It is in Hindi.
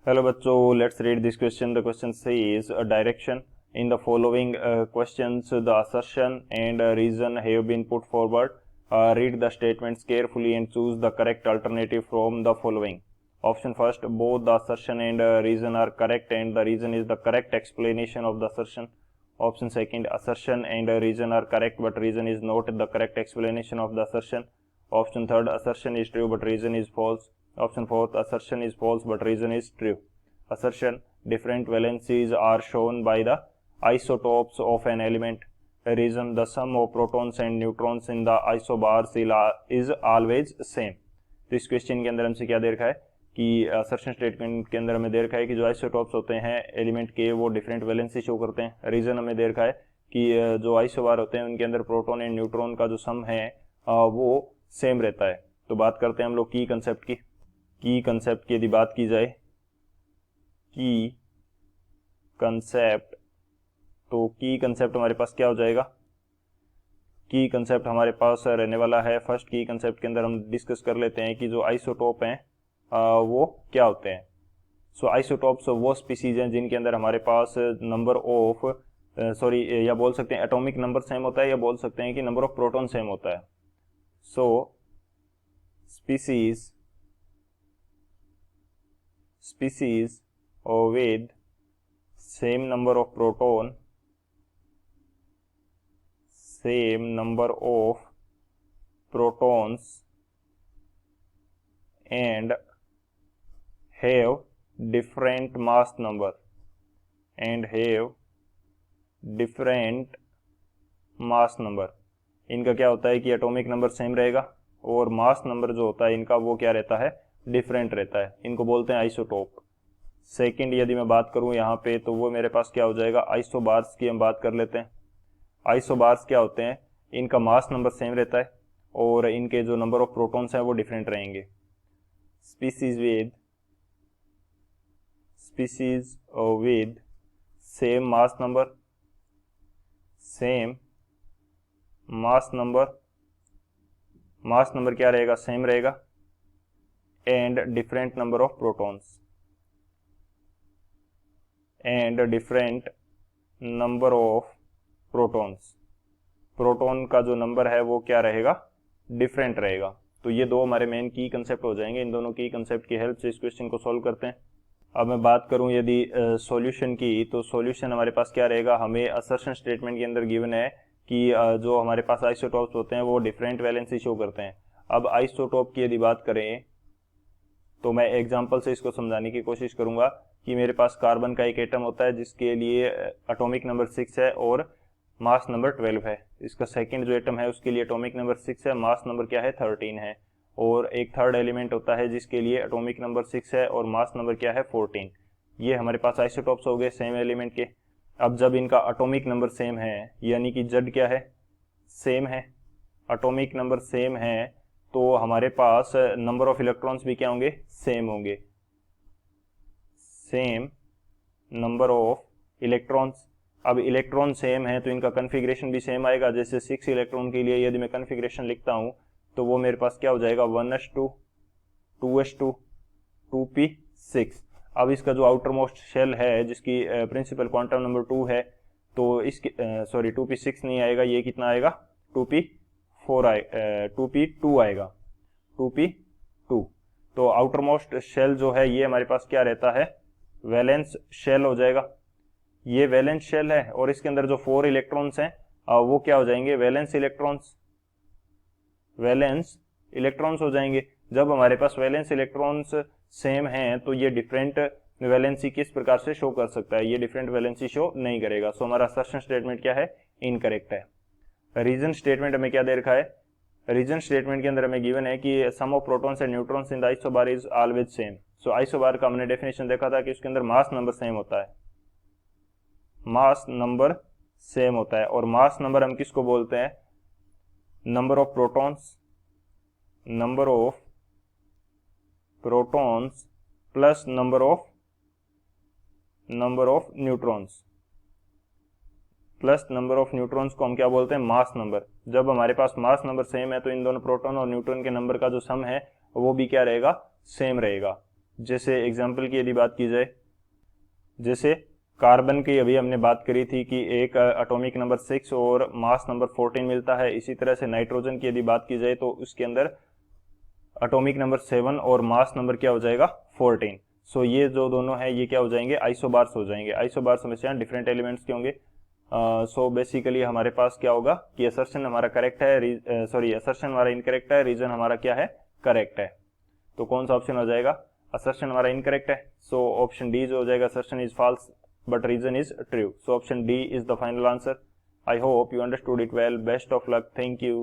हेलो बच्चों, let's read this question. The question says a direction in the following questions the assertion and reason have been put forward. Read the statements carefully and choose the correct alternative from the following. Option first, both the assertion and reason are correct and the reason is the correct explanation of the assertion. Option second, assertion and reason are correct but reason is not the correct explanation of the assertion. Option third, assertion is true but reason is false. Option fourth, assertion is false but reason is true. Assertion, different valencies are shown by the isotopes of an element. Reason, the sum of protons and neutrons in the isobars is always same. तो इस क्वेश्चन के अंदर हमसे क्या दे रखा है कि असर्शन स्टेटमेंट के अंदर हमें दे रखा है कि जो आइसोटॉप्स होते हैं एलिमेंट के वो डिफरेंट वैलेंसी शो करते हैं. रीजन हमें दे रखा है कि जो आइसोबार होते हैं उनके अंदर प्रोटॉन एंड न्यूट्रॉन का जो सम है वो सेम रहता है. तो बात करते हैं हम लोग की कंसेप्ट की यदि बात की जाए की कंसेप्ट, तो की कंसेप्ट हमारे पास क्या हो जाएगा. की कंसेप्ट हमारे पास रहने वाला है. फर्स्ट की कंसेप्ट के अंदर हम डिस्कस कर लेते हैं कि जो आइसोटोप हैं वो क्या होते हैं. सो आइसोटोप्स वो स्पीसीज हैं जिनके अंदर हमारे पास नंबर ऑफ या बोल सकते हैं एटॉमिक नंबर सेम होता है, या बोल सकते हैं कि नंबर ऑफ प्रोटॉन सेम होता है. सो species with same number of protons and have different mass number इनका क्या होता है कि एटॉमिक नंबर सेम रहेगा और मास नंबर जो होता है इनका वो क्या रहता है, डिफरेंट रहता है. इनको बोलते हैं आइसोटोप. सेकंड यदि मैं बात करूं यहाँ पे तो वो मेरे पास क्या हो जाएगा, आइसोबार्स की हम बात कर लेते हैं. आइसोबार्स क्या होते हैं, इनका मास नंबर सेम रहता है और इनके जो नंबर ऑफ प्रोटॉन्स हैं वो डिफरेंट रहेंगे. Species with same mass number क्या रहेगा, सेम रहेगा, and different number of protons proton का जो नंबर है वो क्या रहेगा, डिफरेंट रहेगा. तो ये दो हमारे मेन की कंसेप्ट हो जाएंगे. इन दोनों की कंसेप्ट की हेल्प से इस क्वेश्चन को सॉल्व करते हैं. अब मैं बात करूं यदि सॉल्यूशन की, तो सॉल्यूशन हमारे पास क्या रहेगा, हमें असर्शन स्टेटमेंट के अंदर गिवन है कि जो हमारे पास आइसोटॉप्स होते हैं वो डिफरेंट वैलेंसी शो करते हैं. अब आइसोटॉप की यदि बात करें तो मैं एग्जांपल से इसको समझाने की कोशिश करूंगा कि मेरे पास कार्बन का एक एटम होता है जिसके लिए एटॉमिक नंबर 6 है और मास नंबर 12 है. इसका सेकंड जो एटम है उसके लिए एटॉमिक नंबर 6 है, मास नंबर क्या है, 13 है. और एक थर्ड एलिमेंट होता है जिसके लिए एटॉमिक नंबर 6 है और मास नंबर क्या है, 14. ये हमारे पास आइसोटॉप्स हो गए सेम एलिमेंट के. अब जब इनका एटॉमिक नंबर सेम है यानी कि Z क्या है, सेम है, एटॉमिक नंबर सेम है, तो हमारे पास नंबर ऑफ इलेक्ट्रॉन्स भी क्या होंगे, सेम होंगे, सेम नंबर ऑफ इलेक्ट्रॉन्स. अब इलेक्ट्रॉन सेम है तो इनका कन्फिग्रेशन भी सेम आएगा. जैसे 6 इलेक्ट्रॉन के लिए यदि मैं कन्फिग्रेशन लिखता हूं तो वो मेरे पास क्या हो जाएगा, 1s2 2s2 2p6. अब इसका जो आउटर मोस्ट शेल है जिसकी प्रिंसिपल क्वांटम नंबर 2 है, तो इसकी 2p6 नहीं आएगा, ये कितना आएगा, 2p2 आएगा, 2p2. तो आउटर मोस्ट शेल जो है ये हमारे पास क्या रहता है, वैलेंस शेल हो जाएगा. ये वैलेंस शेल है और इसके अंदर जो 4 इलेक्ट्रॉन्स हैं वो क्या हो जाएंगे, वैलेंस इलेक्ट्रॉन्स हो जाएंगे. जब हमारे पास वैलेंस इलेक्ट्रॉन्स सेम हैं तो ये डिफरेंट वैलेंसी किस प्रकार से शो कर सकता है, ये डिफरेंट वैलेंसी शो नहीं करेगा. सो हमारा असर्शन स्टेटमेंट क्या है, इनकरेक्ट है. रीजन स्टेटमेंट हमें क्या दे रखा है, रीजन स्टेटमेंट के अंदर हमें गिवन है कि sum of protons and neutrons in the isobar is always same. So isobar का हमने डेफिनेशन देखा था कि उसके अंदर मास नंबर सेम होता है, मास नंबर सेम होता है. और मास नंबर हम किसको बोलते हैं, number of protons plus number of neutrons को हम क्या बोलते हैं, मास नंबर. जब हमारे पास मास नंबर सेम है तो इन दोनों प्रोटॉन और न्यूट्रॉन के नंबर का जो सम है वो भी क्या रहेगा, सेम रहेगा. जैसे एग्जाम्पल की यदि बात की जाए, जैसे कार्बन की अभी हमने बात करी थी कि एक एटॉमिक नंबर 6 और मास नंबर 14 मिलता है। इसी तरह से नाइट्रोजन की यदि बात की जाए तो उसके अंदर एटॉमिक नंबर 7 और मास नंबर क्या हो जाएगा 14। सो ये जो दोनों है ये क्या हो जाएंगे आइसोबार्स हो जाएंगे। आइसोबार्स हमेशा डिफरेंट एलिमेंट्स के होंगे। सो बेसिकली हमारे पास क्या होगा कि असर्शन हमारा करेक्ट है, सॉरी असर्शन हमारा इनकरेक्ट है, रीजन हमारा क्या है करेक्ट है। तो कौन सा ऑप्शन हो जाएगा, असर्शन हमारा इनकरेक्ट है। सो ऑप्शन डी जो हो जाएगा assertion is false but reason is true. So option D is the final answer. I hope you understood it well. Best of luck. Thank you.